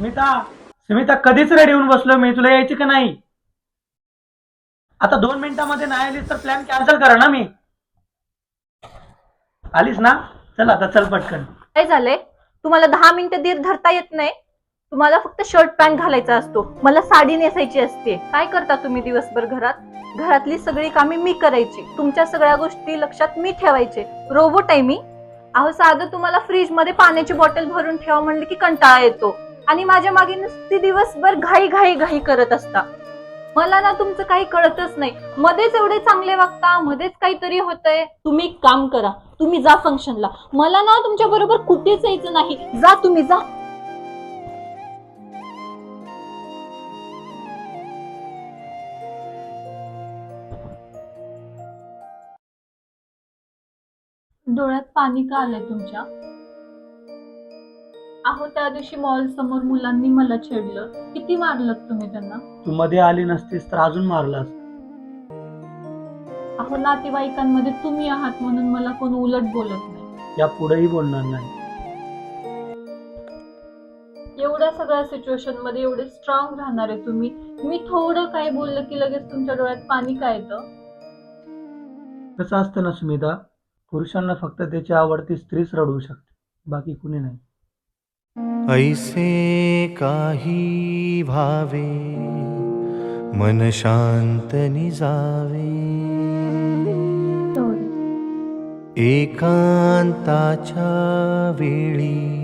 स्मिता, स्मिता कधीच रेडी होऊन बसलो मी. तुला यायची का नाही? आता 2 मिनिटामध्ये नाही आलीस तर प्लॅन कॅन्सल करा ना मी. आलीस ना? चल आता चल पटकन. काय झालंय? तुम्हाला 10 मिनिटं धीर धरता येत नाही? तुम्हाला फक्त शर्ट पॅन्ट घालायचा असतो, मला साडी नेसायची असते. काय करता तुम्ही दिवसभर घरात? घरातली सगळी कामे मी करायची, तुमच्या सगळ्या गोष्टी लक्षात मी ठेवायचे. रोबोट आहे मी? अहो साधं तुम्हाला फ्रीज मध्ये पाण्याची बॉटल भरून ठेवा म्हणलं की कंटाळा येतो, आणि माझ्या मागे नुसती दिवसभर घाई घाई घाई करत असता. मला ना तुमचं काही कळतच नाही. मध्येच एवढे चांगले वागता, मध्येच काहीतरी होतंय. तुम्ही एक काम करा, तुम्ही जा फंक्शनला. मला ना तुमच्या बरोबर कुठेच यायचं नाही. जा तुम्ही, जा. डोळ्यात पाणी का आलंय तुमच्या? अहो त्या दिवशी मॉल समोर मुलांनी मला छेडलं, किती मारलं तुम्ही त्यांना. तू मध्ये आली नसतीस तर अजून मारलास. अहो नातेवाईकांमध्ये तुम्ही आहात म्हणून मला कोण उलट बोलत नाही. या पुढेही बोलणार नाही. एवढ्या सगळ्या सिच्युएशन मध्ये एवढे स्ट्रॉंग राहणारे तुम्ही, मी थोडं काय बोललं की लगेच तुमच्या डोळ्यात पाणी का येतं? कसं असतं ना स्मिता, पुरुषांना फक्त त्याची आवडती स्त्रीच रडवू शकते, बाकी कुणी नाही. ऐसे काही भावे मन शांत निजावे, एकांताच्या वेळी